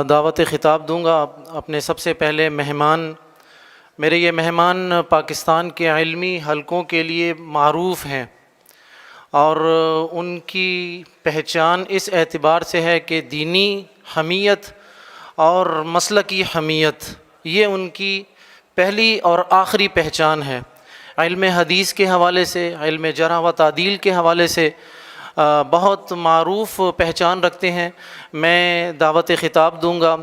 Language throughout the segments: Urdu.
دعوت خطاب دوں گا اپنے سب سے پہلے مہمان. میرے یہ مہمان پاکستان کے علمی حلقوں کے لیے معروف ہیں اور ان کی پہچان اس اعتبار سے ہے کہ دینی حمیت اور مسلکی حمیت یہ ان کی پہلی اور آخری پہچان ہے. علم حدیث کے حوالے سے، علم جرح و تعدیل کے حوالے سے بہت معروف پہچان رکھتے ہیں. میں دعوت خطاب دوں گا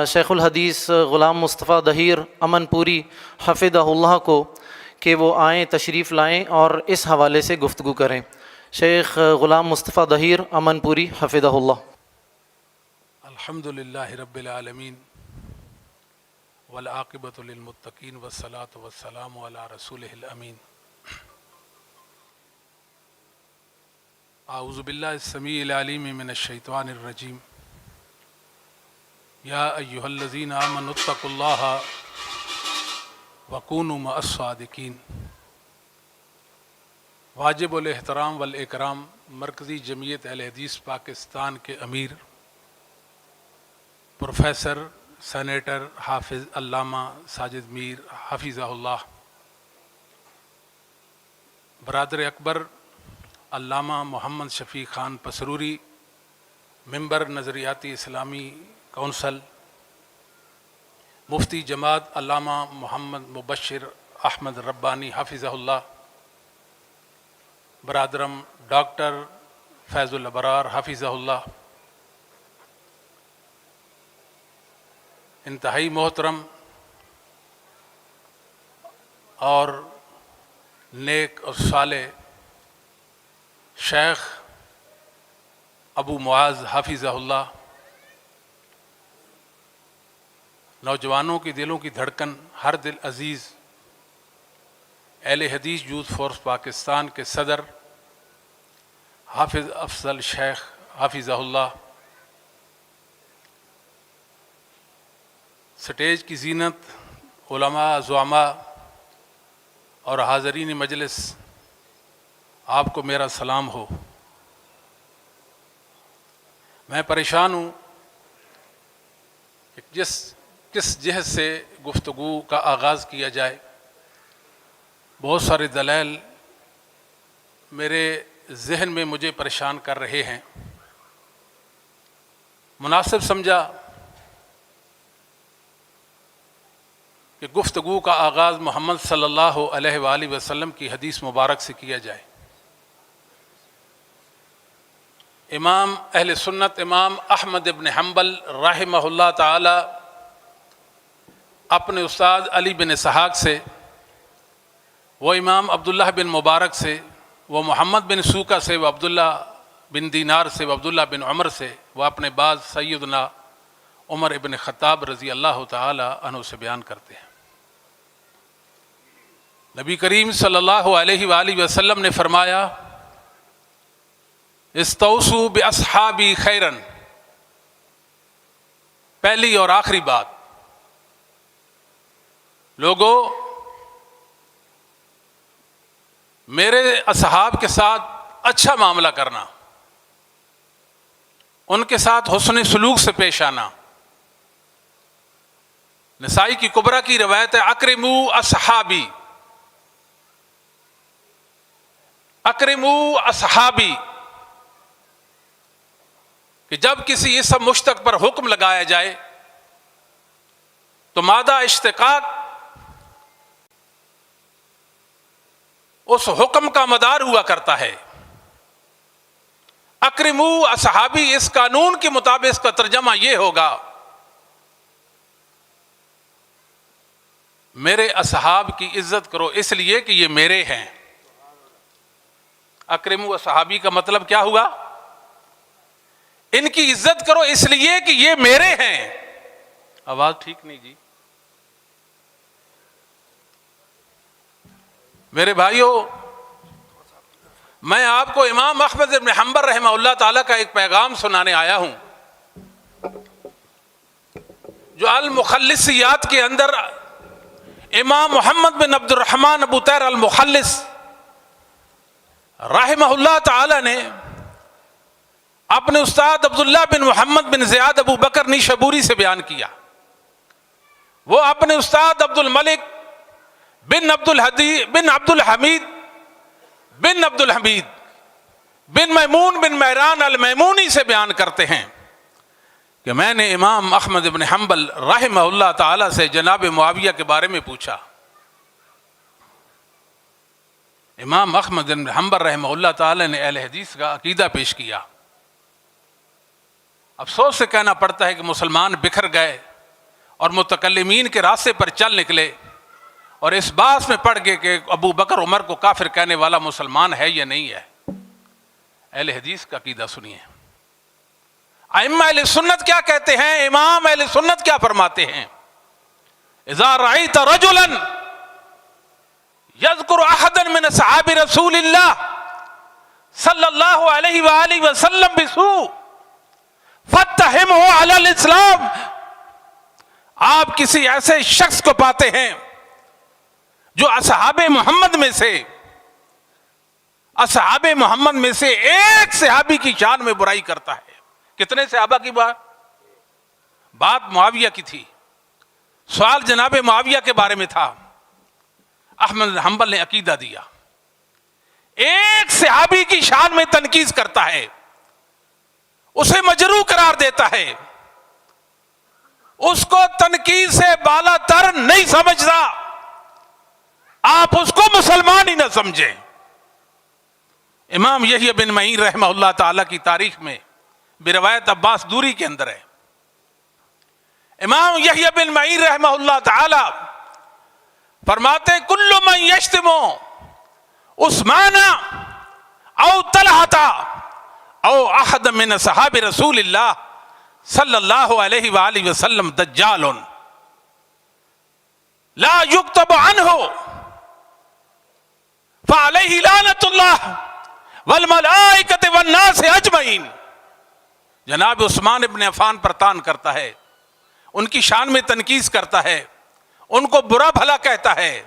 شیخ الحدیث غلام مصطفیٰ دہیر امن پوری حفظہ اللہ کو کہ وہ آئیں، تشریف لائیں اور اس حوالے سے گفتگو کریں. شیخ غلام مصطفیٰ دہیر امن پوری حفظہ اللہ. الحمدللہ رب العالمین والعاقبۃ للمتقین والصلاۃ والسلام علی رسولہ الامین. اعوذ باللہ السمیع العلیم من الشیطان الرجیم. یا ایہا الذین آمنوا اتقوا اللہ وکونوا مع الصادقین. واجب الاحترام والاکرام مرکزی جمعیت اہل حدیث پاکستان کے امیر پروفیسر سینیٹر حافظ علامہ ساجد میر حفظہ اللہ، برادر اکبر علامہ محمد شفیع خان پسروری، ممبر نظریاتی اسلامی کونسل، مفتی جماعت علامہ محمد مبشر احمد ربانی حفظہ اللہ، برادرم ڈاکٹر فیض الابرار حفظہ اللہ، انتہائی محترم اور نیک اور صالح شیخ ابو معاذ حفظہ اللہ، نوجوانوں کے دلوں کی دھڑکن، ہر دل عزیز، اہل حدیث یوتھ فورس پاکستان کے صدر حافظ افضل شیخ حفظہ اللہ، سٹیج کی زینت، علماء، زعماء اور حاضرین مجلس، آپ کو میرا سلام ہو. میں پریشان ہوں کہ کس جہت سے گفتگو کا آغاز کیا جائے. بہت سارے دلائل میرے ذہن میں مجھے پریشان کر رہے ہیں. مناسب سمجھا کہ گفتگو کا آغاز محمد صلی اللہ علیہ وآلہ وسلم کی حدیث مبارک سے کیا جائے. امام اہل سنت امام احمد ابن حنبل رحمہ اللہ تعالی اپنے استاد علی بن اسحاق سے، وہ امام عبداللہ بن مبارک سے، وہ محمد بن سوکا سے، وہ عبداللہ بن دینار سے، وہ عبداللہ بن عمر سے، وہ اپنے بعد سیدنا عمر ابن خطاب رضی اللہ تعالی عنہ سے بیان کرتے ہیں. نبی کریم صلی اللہ علیہ وآلہ وسلم نے فرمایا، استوصوا باصحابی خیرن. پہلی اور آخری بات، لوگوں میرے اصحاب کے ساتھ اچھا معاملہ کرنا، ان کے ساتھ حسن سلوک سے پیش آنا. نسائی کی کبریٰ کی روایت ہے، اکرموا اصحابی، اکرموا اصحابی، کہ جب کسی اسم مشتق پر حکم لگایا جائے تو مادہ اشتقاق اس حکم کا مدار ہوا کرتا ہے. اکرموا اصحابی، اس قانون کے مطابق اس کا ترجمہ یہ ہوگا، میرے اصحاب کی عزت کرو اس لیے کہ یہ میرے ہیں. اکرموا اصحابی کا مطلب کیا ہوا؟ ان کی عزت کرو اس لیے کہ یہ میرے ہیں. آواز ٹھیک نہیں جی. میرے بھائیوں، میں آپ کو امام احمد بن حنبل رحمہ اللہ تعالیٰ کا ایک پیغام سنانے آیا ہوں، جو المخلصیات کے اندر امام محمد بن عبد الرحمن ابو طاہر المخلص رحمہ اللہ تعالیٰ نے اپنے استاد عبداللہ بن محمد بن زیاد ابو بکر نیشابوری سے بیان کیا. وہ اپنے استاد عبد الملک بن عبد الحمید بن میمون بن مہران المیمونی سے بیان کرتے ہیں کہ میں نے امام احمد بن حنبل رحمہ اللہ تعالی سے جناب معاویہ کے بارے میں پوچھا. امام احمد بن حنبل رحمہ اللہ تعالی نے اہل حدیث کا عقیدہ پیش کیا. افسوس سے کہنا پڑتا ہے کہ مسلمان بکھر گئے اور متکلمین کے راستے پر چل نکلے اور اس بات میں پڑ گئے کہ ابو بکر عمر کو کافر کہنے والا مسلمان ہے یا نہیں ہے. اہل حدیث کا عقیدہ سنیے. ائمہ اہل سنت کیا کہتے ہیں, امام اہل سنت کیا فرماتے ہیں؟ اذا رأيت رجلا يذكر احدا من اصحاب رسول اللہ صلی اللہ علیہ وآلہ وسلم بسوء فاتهمه على الاسلام. آپ کسی ایسے شخص کو پاتے ہیں جو اصحاب محمد میں سے ایک صحابی کی شان میں برائی کرتا ہے. کتنے صحابہ کی بات معاویہ کی تھی, سوال جناب معاویہ کے بارے میں تھا. احمد بن حنبل نے عقیدہ دیا, ایک صحابی کی شان میں تنقید کرتا ہے, اسے مجروح قرار دیتا ہے, اس کو تنقید سے بالا تر نہیں سمجھتا, آپ اس کو مسلمان ہی نہ سمجھیں. امام یحییٰ بن معین رحمہ اللہ تعالی کی تاریخ میں بروایت عباس دوری کے اندر ہے, امام یحییٰ بن معین رحمہ اللہ تعالی فرماتے ہیں کل من یشتم عثمان او طلحہ او احد من صحاب رسول اللہ صلی اللہ علیہ وآلہ وسلم دجال لا یکتب عنہ فعلیہ لعنت اللہ والملائکۃ والناس اجمعین. جناب عثمان ابن عفان پر طعن کرتا ہے, ان کی شان میں تنقید کرتا ہے, ان کو برا بھلا کہتا ہے,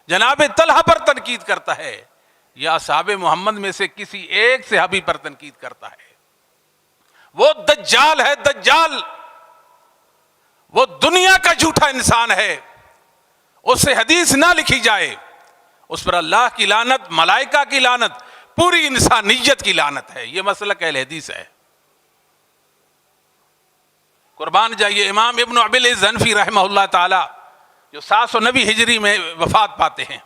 جناب طلحہ پر تنقید کرتا ہے, یا اصحاب محمد میں سے کسی ایک صحابی پر تنقید کرتا ہے. وہ دجال ہے, دجال وہ دنیا کا جھوٹا انسان ہے, اس سے حدیث نہ لکھی جائے, اس پر اللہ کی لعنت, ملائکہ کی لعنت, پوری انسانیت کی لعنت ہے. یہ مسلک اہل حدیث ہے. قربان جائیے امام ابن ابی العز حنفی رحمہ اللہ تعالی جو 790 ہجری میں وفات پاتے ہیں,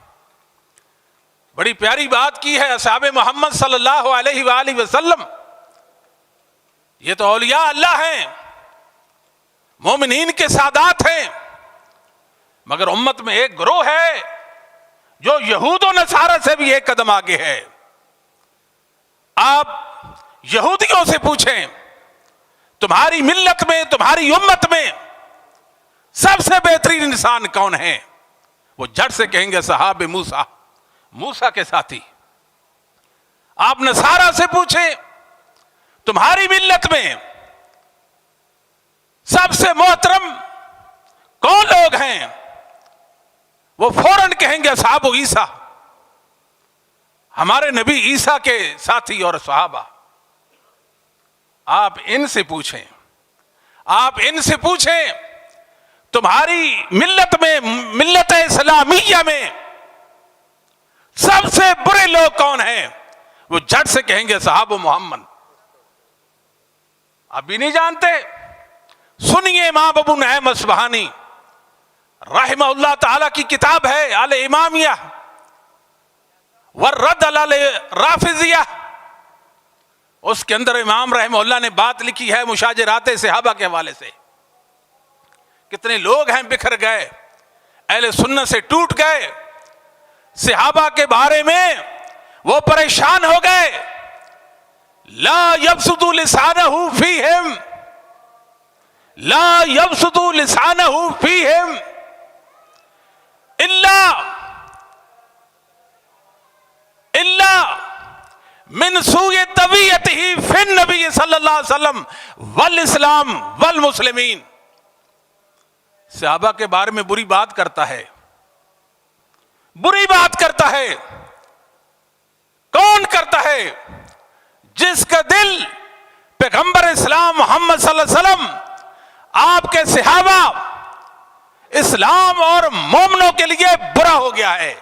بڑی پیاری بات کی ہے. اصحاب محمد صلی اللہ علیہ وآلہ وسلم یہ تو اولیاء اللہ ہیں, مومنین کے سادات ہیں, مگر امت میں ایک گروہ ہے جو یہود و نصارہ سے بھی ایک قدم آگے ہے. آپ یہودیوں سے پوچھیں تمہاری ملت میں, تمہاری امت میں سب سے بہترین انسان کون ہے؟ وہ جھٹ سے کہیں گے صحاب موسیٰ کے ساتھی. آپ نصارہ سے پوچھیں تمہاری ملت میں سب سے محترم کون لوگ ہیں؟ وہ فوراً کہیں گے اصحاب عیسیٰ, ہمارے نبی عیسیٰ کے ساتھی اور صحابہ. آپ ان سے پوچھیں تمہاری ملت میں, ملت اسلامیہ میں سب سے برے لوگ کون ہیں؟ وہ جھٹ سے کہیں گے صحابہ محمد. آپ بھی نہیں جانتے؟ سنیے امام ابو نعیم اصبہانی رحمہ اللہ تعالی کی کتاب ہے الامامیہ والرد علی الرافضیہ, اس کے اندر امام رحمہ اللہ نے بات لکھی ہے مشاجرات صحابہ کے حوالے سے. کتنے لوگ ہیں بکھر گئے, اہل سنت سے ٹوٹ گئے, صحابہ کے بارے میں وہ پریشان ہو گئے. لا یبسط لسانہ فیہم, لا یبسط لسانہ فیہم الا من سوء طبیعتہ فی النبی صلی اللہ علیہ وسلم والاسلام والمسلمین. صحابہ کے بارے میں بری بات کرتا ہے, بری بات کرتا ہے. کون کرتا ہے؟ جس کا دل پیغمبر اسلام محمد صلی اللہ علیہ وسلم، آپ کے صحابہ، اسلام اور مومنوں کے لیے برا ہو گیا ہے۔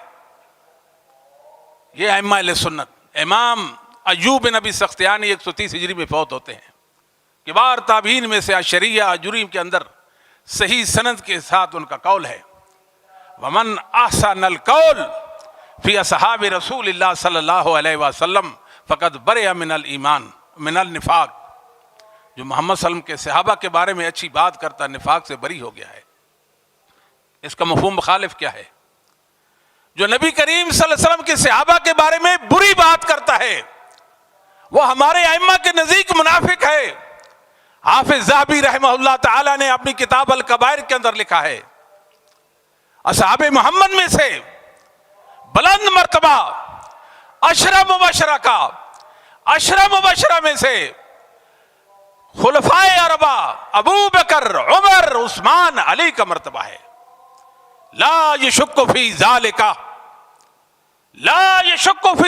یہ ائمہ اہل سنت۔ امام ایوب بن ابی سختیانی 130 ہجری میں فوت ہوتے ہیں، کبار تابعین میں سے اشریہ اجوریم کے اندر صحیح سند کے ساتھ ان کا قول ہے، ومن احسن القول فی اصحاب رسول اللہ صلی اللہ علیہ وسلم فقد برئ من الایمان من النفاق۔ جو محمد صلی اللہ علیہ وسلم کے صحابہ کے بارے میں اچھی بات کرتا ہے، نفاق سے بری ہو گیا ہے۔ اس کا مفہوم مخالف کیا ہے؟ جو نبی کریم صلی اللہ علیہ وسلم کے صحابہ کے بارے میں بری بات کرتا ہے وہ ہمارے ائمہ کے نزدیک منافق ہے۔ حافظ ذہبی رحمہ اللہ تعالی نے اپنی کتاب الکبائر کے اندر لکھا ہے، اصحاب محمد میں سے بلند مرتبہ عشرہ مبشرہ میں سے خلفائے اربعہ ابو بکر، عمر، عثمان، علی کا مرتبہ ہے۔ لا یشک فی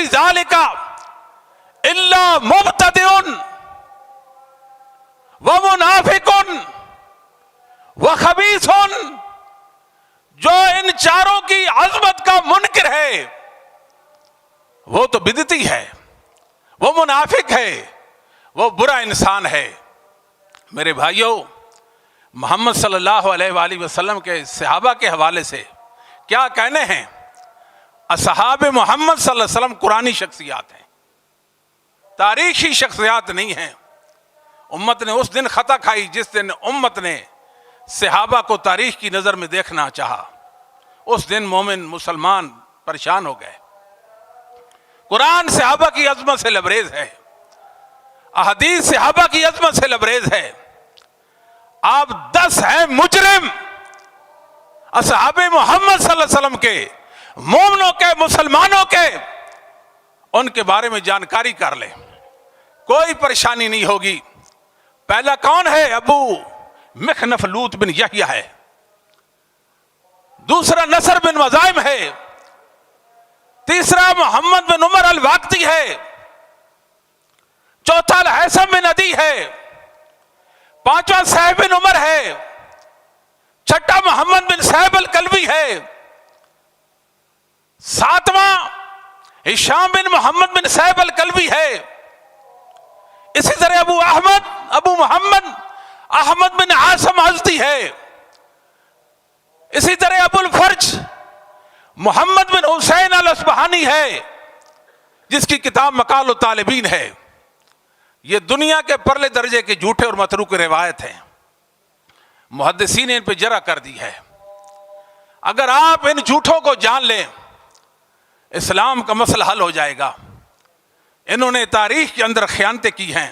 ذالک الا مبتدع ومنافق وخبیث۔ جو ان چاروں کی عظمت کا منکر ہے وہ تو بدعتی ہے، وہ منافق ہے، وہ برا انسان ہے۔ میرے بھائیوں، محمد صلی اللہ علیہ وآلہ وسلم کے صحابہ کے حوالے سے کیا کہنے ہیں؟ اصحاب محمد صلی اللہ علیہ وسلم قرآنی شخصیات ہیں، تاریخی شخصیات نہیں ہیں۔ امت نے اس دن خطا کھائی جس دن امت نے صحابہ کو تاریخ کی نظر میں دیکھنا چاہا۔ اس دن مومن مسلمان پریشان ہو گئے۔ قرآن صحابہ کی عظمت سے لبریز ہے، احادیث صحابہ کی عظمت سے لبریز ہے۔ آپ 10 ہیں مجرم اصحاب محمد صلی اللہ علیہ وسلم کے، مومنوں کے، مسلمانوں کے، ان کے بارے میں جانکاری کر لیں، کوئی پریشانی نہیں ہوگی۔ پہلا کون ہے؟ ابو مخنف لوط بن یحییٰ ہے، دوسرا نصر بن مزاحم ہے، تیسرا محمد بن عمر الواقدی ہے، چوتھا الحیثم بن عدی ہے، پانچواں صہیب بن عمر ہے، چھٹا محمد بن صہیب الکلبی ہے، ساتواں ہشام بن محمد بن صہیب الکلبی ہے، اسی طرح ابو محمد احمد بن عاصم ازدی ہے، اسی طرح ابو الفرج محمد بن حسین الاصبہانی ہے جس کی کتاب مقال الطالبین ہے۔ یہ دنیا کے پرلے درجے کے جھوٹے اور متروک روایت ہیں، محدثین نے ان پہ جرح کر دی ہے۔ اگر آپ ان جھوٹوں کو جان لیں اسلام کا مسئلہ حل ہو جائے گا۔ انہوں نے تاریخ کے اندر خیانتیں کی ہیں،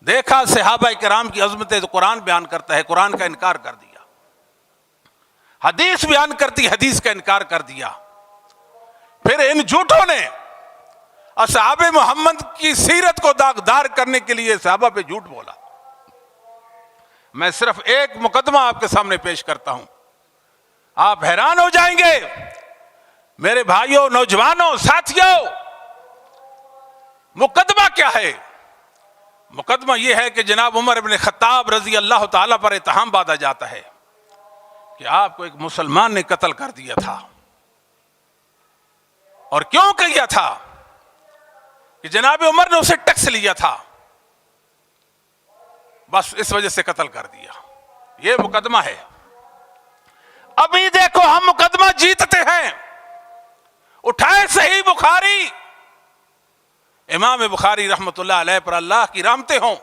دیکھا صحابہ کرام کی عظمتیں تو قرآن بیان کرتا ہے، قرآن کا انکار کر دیا، حدیث بیان کرتی، حدیث کا انکار کر دیا۔ پھر ان جھوٹوں نے اصحاب محمد کی سیرت کو داغدار کرنے کے لیے صحابہ پہ جھوٹ بولا۔ میں صرف ایک مقدمہ آپ کے سامنے پیش کرتا ہوں، آپ حیران ہو جائیں گے میرے بھائیوں، نوجوانوں، ساتھیوں۔ مقدمہ کیا ہے؟ مقدمہ یہ ہے کہ جناب عمر بن خطاب رضی اللہ تعالیٰ پر اتہام باندھا جاتا ہے کہ آپ کو ایک مسلمان نے قتل کر دیا تھا۔ اور کیوں کیا تھا؟ کہ جناب عمر نے اسے ٹیکس لیا تھا، بس اس وجہ سے قتل کر دیا۔ یہ مقدمہ ہے۔ ابھی دیکھو ہم مقدمہ جیتتے ہیں۔ اٹھائے صحیح بخاری، امام بخاری رحمت اللہ علیہ پر اللہ کی رحمتیں ہوں،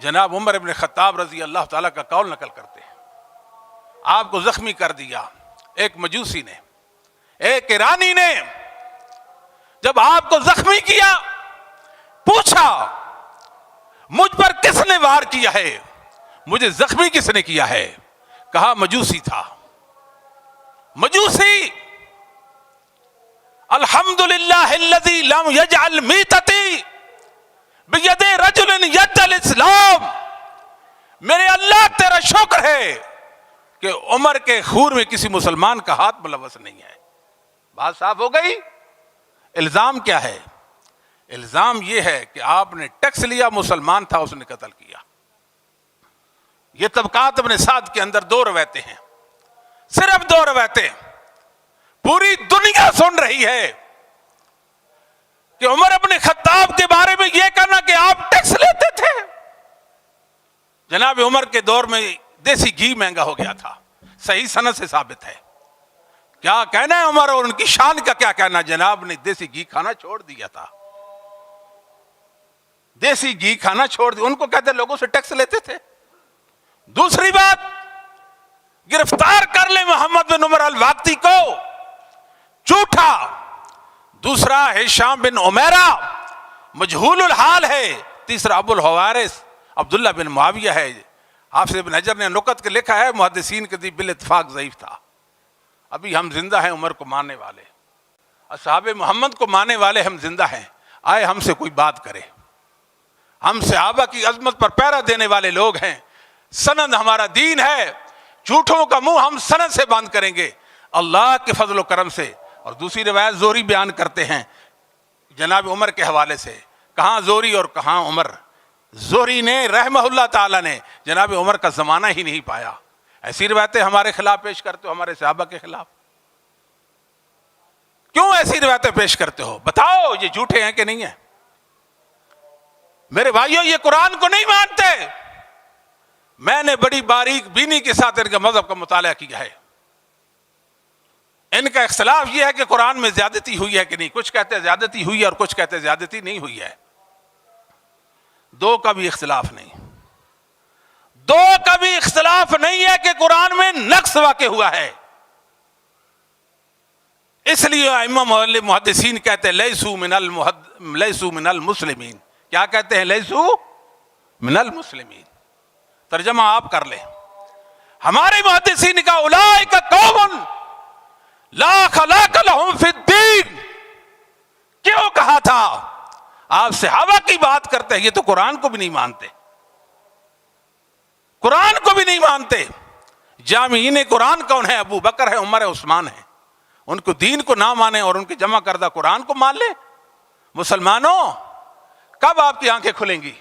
جناب عمر بن خطاب رضی اللہ تعالیٰ کا قول نقل کرتے ہیں۔ آپ کو زخمی کر دیا ایک مجوسی نے، ایک ایرانی نے۔ جب آپ کو زخمی کیا، پوچھا مجھ پر کس نے وار کیا ہے، مجھے زخمی کس نے کیا ہے؟ کہا مجوسی تھا۔ مجوسی، الحمدللہ الذی لم یجعل میتتی بید رجل ید الاسلام۔ میرے اللہ تیرا شکر ہے کہ عمر کے خون میں کسی مسلمان کا ہاتھ ملوث نہیں ہے۔ بات صاف ہو گئی۔ الزام کیا ہے؟ الزام یہ ہے کہ آپ نے ٹیکس لیا، مسلمان تھا اس نے قتل کیا۔ یہ طبقات ابن سعد کے اندر دو روایتیں ہیں، صرف دو روایتیں۔ پوری دنیا سن رہی ہے کہ عمر ابن خطاب کے بارے میں یہ کہنا کہ آپ ٹیکس لیتے تھے۔ جناب عمر کے دور میں دیسی گھی مہنگا ہو گیا تھا، صحیح سند سے ثابت ہے۔ کیا کہنا ہے عمر اور ان کی شان کا کیا کہنا؟ جناب نے دیسی گھی کھانا چھوڑ دیا تھا، دیسی گھی کھانا چھوڑ دیا۔ ان کو کہتے لوگوں سے ٹیکس لیتے تھے۔ دوسری بات، گرفتار کر لے محمد بن عمر الواقدی کو، جھوٹا۔ دوسرا ہشام بن عمیرہ مجہول الحال ہے۔ تیسرا ابو الحوارث عبداللہ بن معاویہ ہے۔ حافظ ابن حجر نے نکت کے لکھا ہے محدثین کے بال اتفاق ضعیف تھا۔ ابھی ہم زندہ ہیں عمر کو ماننے والے، اصحاب محمد کو ماننے والے ہم زندہ ہیں۔ آئے ہم سے کوئی بات کرے، ہم صحابہ کی عظمت پر پیرا دینے والے لوگ ہیں۔ سند ہمارا دین ہے، جھوٹوں کا منہ ہم سند سے بند کریں گے اللہ کے فضل و کرم سے۔ اور دوسری روایت زوری بیان کرتے ہیں جناب عمر کے حوالے سے، کہاں زوری اور کہاں عمر۔ زوری نے رحمہ اللہ تعالیٰ نے جناب عمر کا زمانہ ہی نہیں پایا۔ ایسی روایتیں ہمارے خلاف پیش کرتے ہو، ہمارے صحابہ کے خلاف کیوں ایسی روایتیں پیش کرتے ہو؟ بتاؤ یہ جھوٹے ہیں کہ نہیں ہیں؟ میرے بھائیوں، یہ قرآن کو نہیں مانتے۔ میں نے بڑی باریک بینی کے ساتھ ان کا مذہب کا مطالعہ کیا ہے۔ ان کا اختلاف یہ ہے کہ قرآن میں زیادتی ہوئی ہے کہ نہیں۔ کچھ کہتے ہیں زیادتی ہوئی ہے اور کچھ کہتے ہیں زیادتی نہیں ہوئی ہے۔ دو کا بھی اختلاف نہیں، دو کا بھی اختلاف نہیں ہے کہ قرآن میں نقص واقع ہوا ہے۔ اس لیے ائمہ محدثین کہتے ہیں لیسو من المسلمین۔ کیا کہتے ہیں؟ لیسو من المسلمین۔ ترجمہ آپ کر لیں، ہمارے محدثین کا اولئک قوم لا خلاق لهم فی الدین۔ کیوں کہا تھا؟ آپ صحابہ کی بات کرتے ہیں، یہ تو قرآن کو بھی نہیں مانتے، قرآن کو بھی نہیں مانتے۔ جامعین قرآن کون ہے؟ ابو بکر ہے، عمر ہے، عثمان ہے۔ ان کو دین کو نہ مانے اور ان کے جمع کردہ قرآن کو مان لے۔ مسلمانوں، کب آپ کی آنکھیں کھلیں گی؟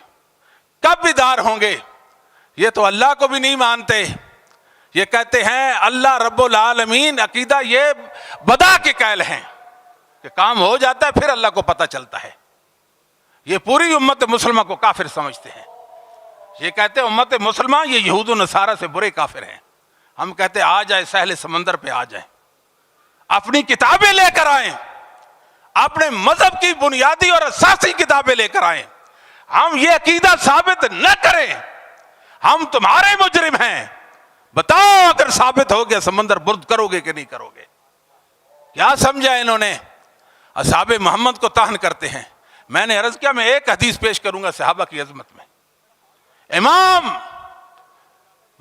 کب بیدار ہوں گے؟ یہ تو اللہ کو بھی نہیں مانتے۔ یہ کہتے ہیں اللہ رب العالمین، عقیدہ یہ بدا کے قائل ہیں کہ کام ہو جاتا ہے پھر اللہ کو پتہ چلتا ہے۔ یہ پوری امت مسلمہ کو کافر سمجھتے ہیں۔ یہ کہتے ہیں امت مسلمہ یہ یہود و نصارہ سے برے کافر ہیں۔ ہم کہتے ہیں آ جائے ساحل سمندر پہ آ جائیں، اپنی کتابیں لے کر آئیں، اپنے مذہب کی بنیادی اور اساسی کتابیں لے کر آئیں۔ ہم یہ عقیدہ ثابت نہ کریں ہم تمہارے مجرم ہیں۔ بتاؤ اگر ثابت ہو گیا سمندر برد کرو گے کہ نہیں کرو گے؟ کیا سمجھا انہوں نے؟ اصحاب محمد کو طعن کرتے ہیں۔ میں نے عرض کیا میں ایک حدیث پیش کروں گا صحابہ کی عظمت میں۔ امام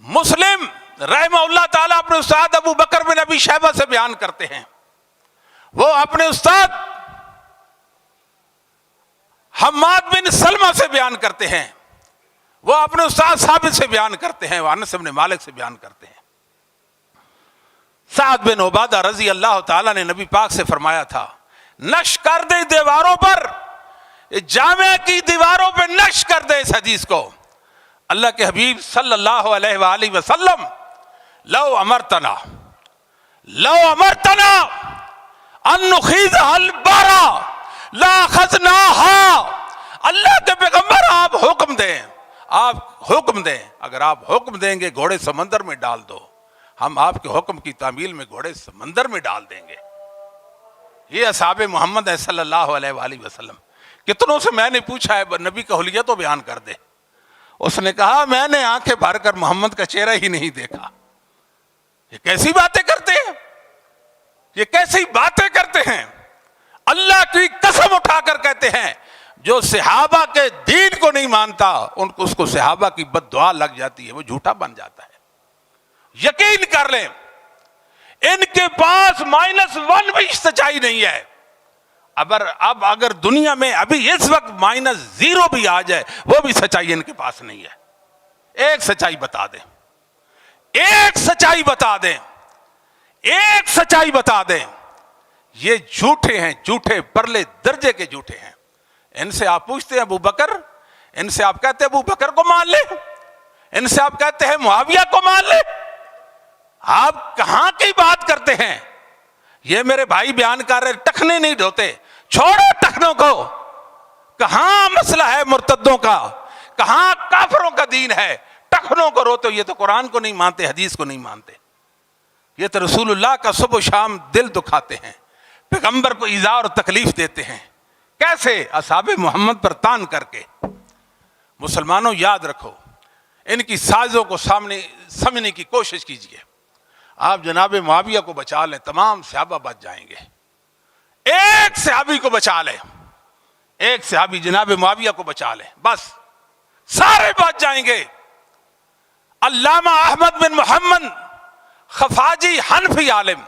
مسلم رحمہ اللہ تعالیٰ اپنے استاد ابو بکر بن ابی شیبہ سے بیان کرتے ہیں، وہ اپنے استاد حماد بن سلمہ سے بیان کرتے ہیں، وہ اپنے استاد ثابت سے بیان کرتے ہیں، وہ انس بن مالک سے بیان کرتے ہیں۔ سعد بن عبادہ رضی اللہ تعالیٰ نے نبی پاک سے فرمایا تھا نقش کر دے دیواروں پر، جامع کی دیواروں پہ نقش کر دے اس حدیث کو۔ اللہ کے حبیب صلی اللہ علیہ وآلہ وسلم لو امرتنا ان نخیذها البارا لاخذناها۔ اللہ کے پیغمبر آپ حکم دیں، آپ حکم دیں، اگر آپ حکم دیں گے گھوڑے سمندر میں ڈال دو، ہم آپ کے حکم کی تعمیل میں گھوڑے سمندر میں ڈال دیں گے۔ یہ اصحاب محمد ہے صلی اللہ علیہ وآلہ وسلم۔ کتنوں سے میں نے پوچھا ہے نبی کا حلیہ تو بیان کر دے، اس نے کہا میں نے آنکھیں بھر کر محمد کا چہرہ ہی نہیں دیکھا۔ یہ کیسی باتیں کرتے ہیں، یہ کیسی باتیں کرتے ہیں؟ اللہ کی قسم اٹھا کر کہتے ہیں جو صحابہ کے دین کو نہیں مانتا اس کو صحابہ کی بد دعا لگ جاتی ہے، وہ جھوٹا بن جاتا ہے۔ یقین کر لیں ان کے پاس -1 بھی سچائی نہیں ہے۔ اب اگر دنیا میں ابھی اس وقت -0 بھی آ جائے وہ بھی سچائی ان کے پاس نہیں ہے۔ ایک سچائی بتا دیں، ایک سچائی بتا دیں، ایک سچائی بتا دیں۔ یہ جھوٹے ہیں، جھوٹے پرلے درجے کے جھوٹے ہیں۔ ان سے آپ پوچھتے ہیں ابو بکر، ان سے آپ کہتے ہیں ابو بکر کو مان لے، ان سے آپ کہتے ہیں معاویہ کو مان لے، آپ کہاں کی بات کرتے ہیں؟ یہ میرے بھائی بیان کر رہے، ٹخنے نہیں ڈھوتے، چھوڑو ٹخنوں کو۔ کہاں مسئلہ ہے مرتدوں کا، کہاں کافروں کا دین ہے؟ ٹخنوں کو روتے ہو، یہ تو قرآن کو نہیں مانتے، حدیث کو نہیں مانتے، یہ تو رسول اللہ کا صبح و شام دل دکھاتے ہیں، پیغمبر کو ایذا اور تکلیف دیتے ہیں۔ کیسے؟ اصحاب محمد پر تان کر کے۔ مسلمانوں یاد رکھو، ان کی سازوں کو سامنے سمجھنے کی کوشش کیجیے۔ آپ جناب معاویہ کو بچا لیں، تمام صحابہ بچ جائیں گے۔ ایک صحابی کو بچا لیں، ایک صحابی جناب معاویہ کو بچا لیں، بس سارے بچ جائیں گے۔ علامہ احمد بن محمد خفاجی حنفی عالم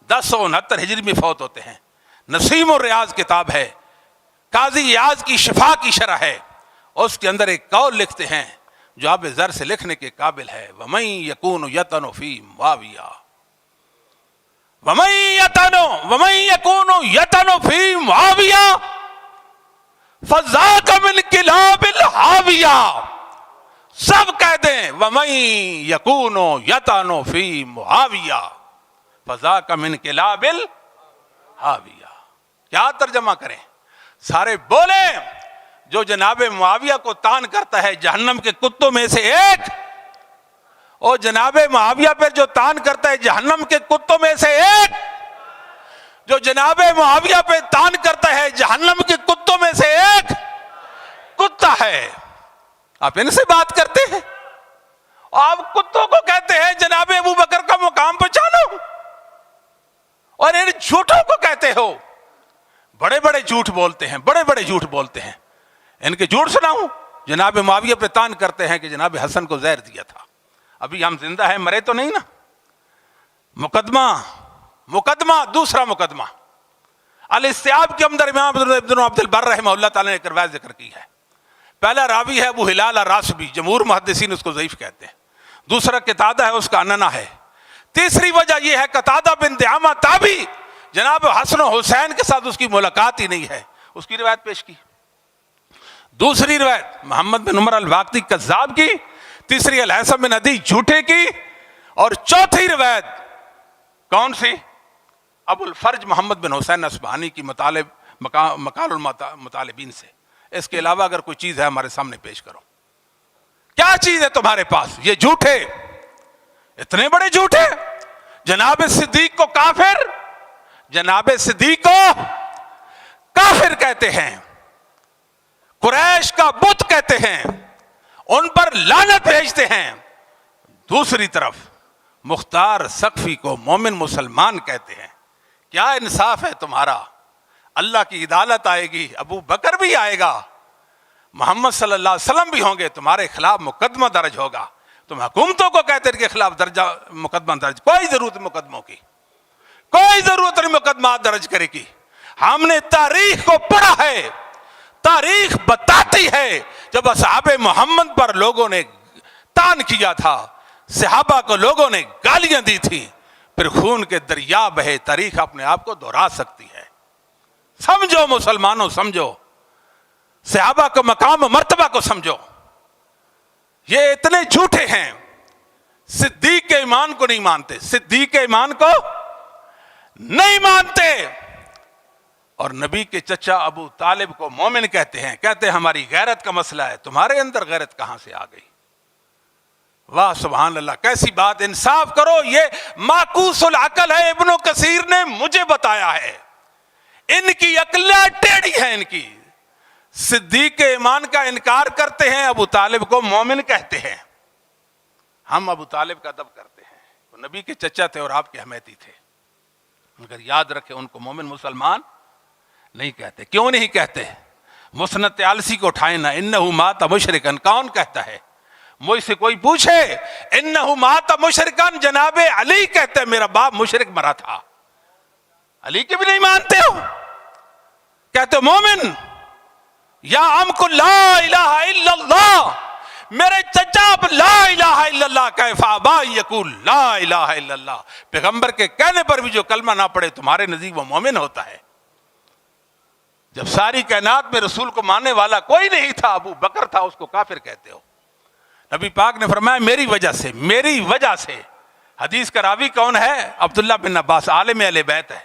1069 ہجری میں فوت ہوتے ہیں۔ نسیم الریاض کتاب ہے، قاضی ایاز کی شفا کی شرح ہے، اس کے اندر ایک قول لکھتے ہیں جو آپ زر سے لکھنے کے قابل ہے۔ وَمَن يَكُونُ يَطَنُ فِي مُعَاوِيَةَ، وَمَن يَكُونُ يَطَنُ فِي مُعَاوِيَةَ فَذَاكَ مِنْ كِلَابِ الْحَاوِيَةِ۔ سب کہہ دیں وَمَن يَكُونُ يَطَنُ فِي مُعَاوِيَةَ فَذَاكَ مِنْ كِلَابِ الْحَاوِيَةِ۔ کیا ترجمہ کریں؟ سارے بولیں جو جناب معاویہ کو تان کرتا ہے جہنم کے کتوں میں سے ایک، اور جناب معاویہ پر جو تان کرتا ہے جہنم کے کتوں میں سے ایک، جو جناب معاویہ پہ تان کرتا ہے جہنم کے کتوں میں سے ایک کتا ہے۔ آپ ان سے بات کرتے ہیں، آپ کتوں کو کہتے ہیں جناب ابو بکر کا مقام پہچانو، اور ان جھوٹوں کو کہتے ہو۔ بڑے بڑے جھوٹ بولتے ہیں، بڑے بڑے جھوٹ بولتے ہیں۔ ان کے جھوٹ سناؤں؟ جناب معاویہ پہ تان کرتے ہیں کہ جناب حسن کو زہر دیا تھا۔ ابھی ہم زندہ ہیں، مرے تو نہیں نا؟ مقدمہ دوسرا مقدمہ الاستیاب کے اندر امام ابن عبد البر رحمہ اللہ تعالیٰ نے ایک روایت ذکر کی ہے۔ پہلا راوی ہے ابو ہلال الراسبی، جمہور محدثین اس کو ضعیف کہتے ہیں۔ دوسرا قتادہ ہے، اس کا اننا ہے۔ تیسری وجہ یہ ہے قتادہ بن دعامہ تابعی، جناب حسن و حسین کے ساتھ اس کی ملاقات ہی نہیں ہے، اس کی روایت پیش کی۔ دوسری روایت محمد بن عمر الواقدی کذاب کی، تیسری الحسن بن عدی جھوٹے کی، اور چوتھی روایت کون سی؟ ابو الفرج محمد بن حسین اصبہانی کی مقال المطالبین سے۔ اس کے علاوہ اگر کوئی چیز ہے ہمارے سامنے پیش کرو۔ کیا چیز ہے تمہارے پاس؟ یہ جھوٹے، اتنے بڑے جھوٹے۔ جناب صدیق کو کافر، جناب صدیق کو کافر کہتے ہیں، قریش کا بت کہتے ہیں، ان پر لعنت بھیجتے ہیں۔ دوسری طرف مختار سقفی کو مومن مسلمان کہتے ہیں۔ کیا انصاف ہے تمہارا؟ اللہ کی عدالت آئے گی، ابو بکر بھی آئے گا، محمد صلی اللہ علیہ وسلم بھی ہوں گے، تمہارے خلاف مقدمہ درج ہوگا۔ تم حکومتوں کو کہتے ہیں کہ خلاف مقدمہ درج، کوئی ضرورت مقدموں کی، کوئی ضرورت نہیں مقدمات درج کرے گی۔ ہم نے تاریخ کو پڑھا ہے، تاریخ بتاتی ہے جب اصحاب محمد پر لوگوں نے تان کیا تھا، صحابہ کو لوگوں نے گالیاں دی تھی، پھر خون کے دریا بہے، تاریخ اپنے آپ کو دہرا سکتی ہے۔ سمجھو مسلمانوں، سمجھو صحابہ کو مقام و مرتبہ کو سمجھو۔ یہ اتنے جھوٹے ہیں، صدیق کے ایمان کو نہیں مانتے، صدیق کے ایمان کو نہیں مانتے، اور نبی کے چچا ابو طالب کو مومن کہتے ہیں، کہتے ہیں ہماری غیرت کا مسئلہ ہے۔ تمہارے اندر غیرت کہاں سے آ گئی؟ واہ سبحان اللہ، کیسی بات! انصاف کرو، یہ معکوس العقل ہے، ابن کثیر نے مجھے بتایا ہے۔ ان کی عقلیں ٹیڑھی ہیں، ان کی صدیق کے ایمان کا انکار کرتے ہیں، ابو طالب کو مومن کہتے ہیں۔ ہم ابو طالب کا ادب کرتے ہیں، وہ نبی کے چچا تھے اور آپ کے حمیتی تھے، مگر یاد رکھیں ان کو مومن مسلمان نہیں کہتے۔ کیوں نہیں کہتے؟ مسند طیالسی کو اٹھائیں نا، انہ مات مشرکن، کون کہتا ہے؟ مجھ سے کوئی پوچھے انہ مات مشرکن، جناب علی کہتے ہیں میرا باپ مشرک مرا تھا۔ علی کی بھی نہیں مانتے ہو، کہتے ہو مومن۔ یا عمکو لا الہ الا اللہ، میرے چچا اب لا الہ الا اللہ کیف ابا یقول لا الہ الا اللہ، پیغمبر کے کہنے پر بھی جو کلمہ نہ پڑھے تمہارے نزدیک وہ مومن ہوتا ہے؟ جب ساری کائنات میں رسول کو ماننے والا کوئی نہیں تھا، ابو بکر تھا، اس کو کافر کہتے ہو؟ نبی پاک نے فرمایا میری وجہ سے۔ حدیث کا راوی کون ہے؟ عبداللہ بن عباس، عالم اہل بیت ہے،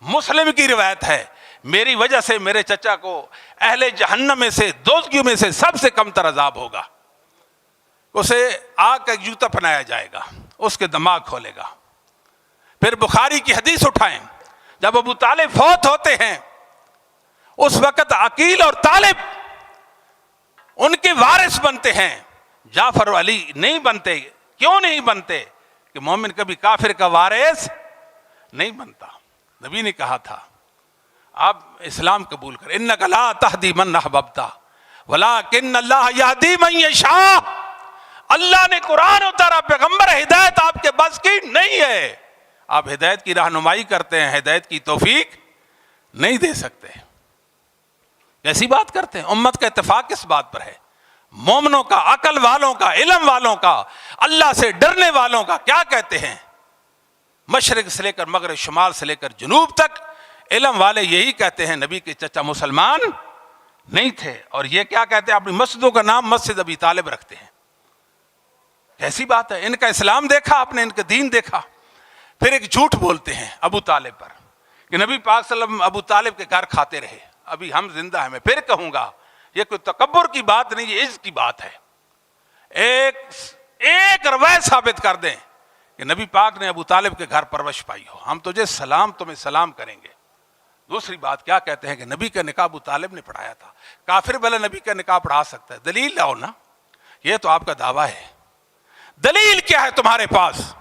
مسلم کی روایت ہے، میری وجہ سے میرے چچا کو اہل جہنم میں سے، دوزخیوں میں سے سب سے کم تر عذاب ہوگا، اسے آگ کا جوتا پہنایا جائے گا، اس کے دماغ کھولے گا۔ پھر بخاری کی حدیث اٹھائیں، جب ابو طالب فوت ہوتے ہیں اس وقت عقیل اور طالب ان کے وارث بنتے ہیں، جعفر و علی نہیں بنتے۔ کیوں نہیں بنتے؟ کہ مومن کبھی کافر کا وارث نہیں بنتا۔ نبی نے کہا تھا آپ اسلام قبول کریں، انک لا تہدی من احببت ولکن اللہ یہدی من یشاء۔ اللہ نے قرآن اتارا، پیغمبر، ہدایت آپ کے بس کی نہیں ہے۔ آپ ہدایت کی رہنمائی کرتے ہیں، ہدایت کی توفیق نہیں دے سکتے۔ کیسی بات کرتے ہیں؟ امت کا اتفاق کس بات پر ہے؟ مومنوں کا، عقل والوں کا، علم والوں کا، اللہ سے ڈرنے والوں کا کیا کہتے ہیں؟ مشرق سے لے کر مغرب، شمال سے لے کر جنوب تک علم والے یہی کہتے ہیں نبی کے چچا مسلمان نہیں تھے۔ اور یہ کیا کہتے ہیں؟ اپنی مسجدوں کا نام مسجد ابی طالب رکھتے ہیں۔ کیسی بات ہے؟ ان کا اسلام دیکھا آپ نے، ان کا دین دیکھا۔ پھر ایک جھوٹ بولتے ہیں ابو طالب پر کہ نبی پاک صلی اللہ علیہ وسلم ابو طالب کے گھر کھاتے رہے، ابھی ہم زندہ ہیں۔ میں پھر کہوں گا یہ کوئی تکبر کی بات نہیں، یہ عزت کی بات ہے۔ ایک روایت ثابت کر دیں کہ نبی پاک نے ابو طالب کے گھر پرورش پائی ہو، ہم تمہیں سلام کریں گے۔ دوسری بات کیا کہتے ہیں کہ نبی کا نکاح ابو طالب نے پڑھایا تھا۔ کافر بھلا نبی کا نکاح پڑھا سکتا ہے؟ دلیل لاؤ نا۔ یہ تو آپ کا دعویٰ ہے، دلیل کیا ہے تمہارے پاس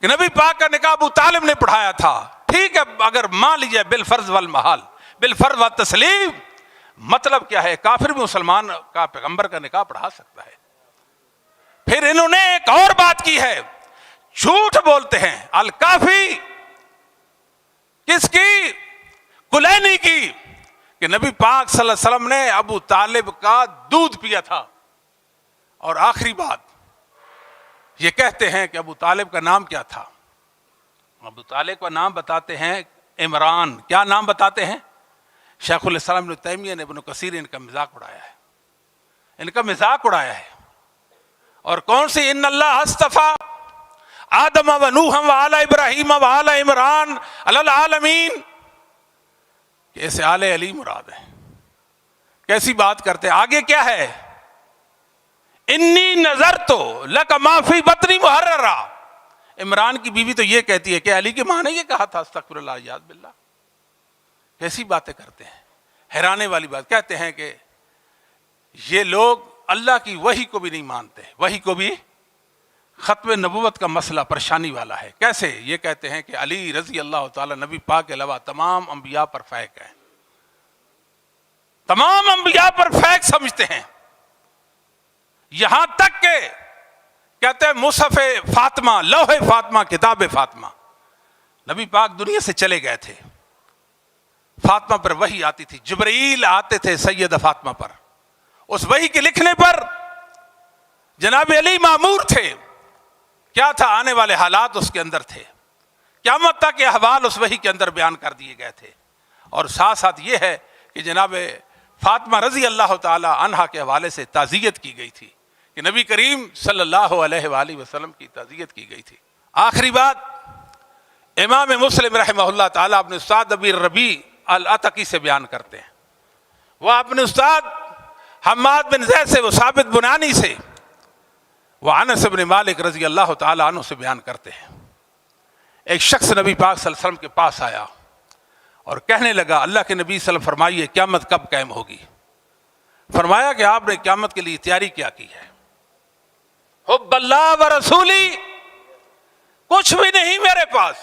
کہ نبی پاک کا نکاح ابو طالب نے پڑھایا تھا؟ ٹھیک ہے، اگر مان لیجیے بالفرض والمحال، بالفرض والتسلیم، مطلب کیا ہے؟ کافر بھی مسلمان کا پیغمبر کا نکاح پڑھا سکتا ہے۔ پھر انہوں نے ایک اور بات کی ہے، جھوٹ بولتے ہیں۔ الکافی کس کی؟ کلینی کی، کہ نبی پاک صلی اللہ علیہ وسلم نے ابو طالب کا دودھ پیا تھا۔ اور آخری بات یہ کہتے ہیں کہ ابو طالب کا نام کیا تھا؟ ابو طالب کا نام بتاتے ہیں عمران۔ کیا نام بتاتے ہیں؟ شیخ الاسلام ابن تیمیہ نے، ابن کثیر، ان کا مذاق اڑایا ہے۔ اور کون سی؟ ان اللہ اصطفیٰ آدم و نوح و آل ابراہیم و آل عمران علی العالمین، کیسے آل علی مراد ہے؟ کیسی بات کرتے ہیں؟ آگے کیا ہے؟ انی نظرت لک ما فی بطنی محررا۔ عمران کی بیوی تو یہ کہتی ہے کہ علی کی ماں نے یہ کہا تھا، استغفر اللہ یاد باللہ۔ کیسی باتیں کرتے ہیں؟ حیرانے والی بات۔ کہتے ہیں کہ یہ لوگ اللہ کی وحی کو بھی نہیں مانتے، وحی کو بھی، ختم نبوت کا مسئلہ پریشانی والا ہے۔ کیسے؟ یہ کہتے ہیں کہ علی رضی اللہ تعالی نبی پاک کے علاوہ تمام انبیاء پر فیض ہیں، تمام انبیاء پر فیض سمجھتے ہیں۔ یہاں تک کہ کہتے ہیں مصحف فاطمہ، لوح فاطمہ، کتاب فاطمہ، نبی پاک دنیا سے چلے گئے تھے، فاطمہ پر وحی آتی تھی، جبرائیل آتے تھے سیدہ فاطمہ پر، اس وحی کے لکھنے پر جناب علی مامور تھے۔ کیا تھا؟ آنے والے حالات اس کے اندر تھے، قیامت تک کے احوال اس وحی کے اندر بیان کر دیے گئے تھے۔ اور ساتھ ساتھ یہ ہے کہ جناب فاطمہ رضی اللہ تعالی عنہا کے حوالے سے تعزیت کی گئی تھی، کہ نبی کریم صلی اللہ علیہ وآلہ وسلم کی تعزیت کی گئی تھی۔ آخری بات امام مسلم رحمہ اللہ تعالیٰ اپنے استاد ابی ربیع العتقی سے بیان کرتے ہیں۔ وہ اپنے استاد حماد بن زید سے، وہ ثابت بنانی سے، وہ انس بن مالک رضی اللہ تعالیٰ عنہ سے بیان کرتے ہیں۔ ایک شخص نبی پاک صلی اللہ علیہ وسلم کے پاس آیا اور کہنے لگا، اللہ کے نبی صلی اللہ علیہ وسلم فرمائیے قیامت کب قائم ہوگی؟ فرمایا کہ آپ نے قیامت کے لیے تیاری کیا کی ہے؟ حب اللہ و رسولی، کچھ بھی نہیں میرے پاس،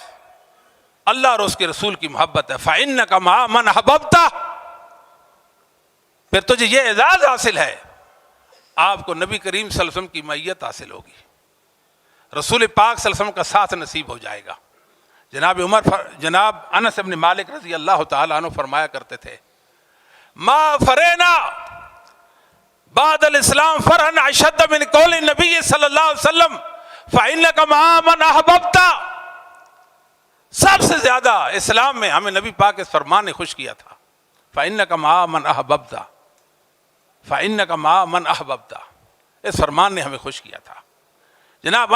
اللہ اور اس کے رسول کی محبت ہے۔ فَإِنَّكَ مَعَ مَنْ أَحْبَبْتَ، پھر تجھے یہ اعزاز حاصل ہے، آپ کو نبی کریم صلی اللہ علیہ وسلم کی معیت حاصل ہوگی، رسول پاک صلی اللہ علیہ وسلم کا ساتھ نصیب ہو جائے گا۔ جناب انس بن مالک رضی اللہ تعالیٰ عنہ فرمایا کرتے تھے، ما فرینا بعد الاسلام فرحن اشد من قول النبی صلی اللہ علیہ وسلم فإنک مع من احببت۔ سب سے زیادہ اسلام میں ہمیں نبی پاک کے فرمان نے خوش کیا تھا، فإنک مع من احببت، فإنک مع من احببت، اس فرمان نے ہمیں خوش کیا تھا۔ جناب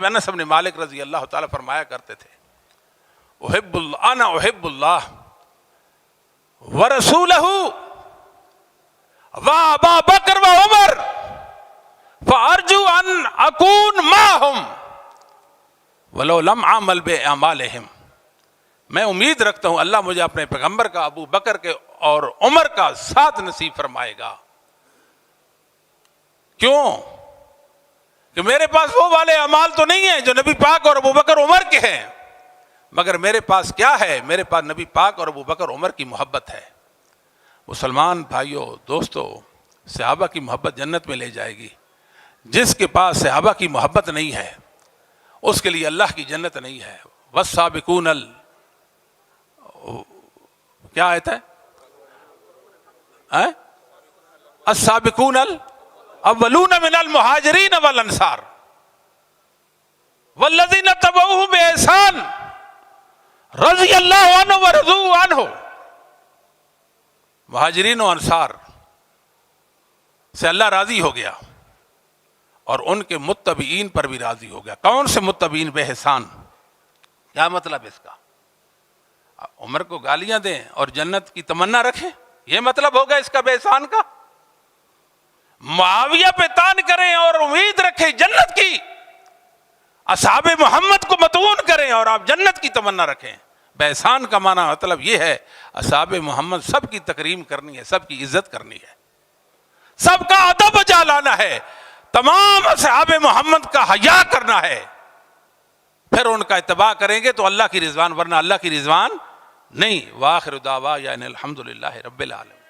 انس بن مالک رضی اللہ تعالیٰ فرمایا کرتے تھے انا احب اللہ ورسولہ وابا بکر وعمر فارجو ان اکون معہم ولو لم اعمل باعمالہم، میں امید رکھتا ہوں اللہ مجھے اپنے پیغمبر کا، ابو بکر کے اور عمر کا ساتھ نصیب فرمائے گا۔ کیوں؟ کہ میرے پاس وہ والے اعمال تو نہیں ہیں جو نبی پاک اور ابو بکر عمر کے ہیں، مگر میرے پاس کیا ہے؟ میرے پاس نبی پاک اور ابو بکر عمر کی محبت ہے۔ مسلمان بھائیوں دوستو، صحابہ کی محبت جنت میں لے جائے گی۔ جس کے پاس صحابہ کی محبت نہیں ہے اس کے لیے اللہ کی جنت نہیں ہے۔ والسابقون کیا آیت ہے؟ السابقون الاولون من المہاجرین والانصار والذین تبعوہم بإحسان رضی اللہ عنہ ورضوا عنہ۔ مہاجرین و انصار سے اللہ راضی ہو گیا اور ان کے متبعین پر بھی راضی ہو گیا۔ کون سے متبعین؟ بے احسان۔ کیا مطلب اس کا؟ عمر کو گالیاں دیں اور جنت کی تمنا رکھیں، یہ مطلب ہوگا اس کا بے احسان کا؟ معاویہ پہ تان کریں اور امید رکھیں جنت کی، اصحاب محمد کو متون کریں اور آپ جنت کی تمنا رکھیں۔ بے احسان کا معنی مطلب یہ ہے اصحاب محمد سب کی تکریم کرنی ہے، سب کی عزت کرنی ہے، سب کا ادب بجا لانا ہے، تمام اصحاب محمد کا حیا کرنا ہے، پھر ان کا اتباع کریں گے تو اللہ کی رضوان، ورنہ اللہ کی رضوان نہیں۔ وآخر دعوانا الحمدللہ رب العالمین۔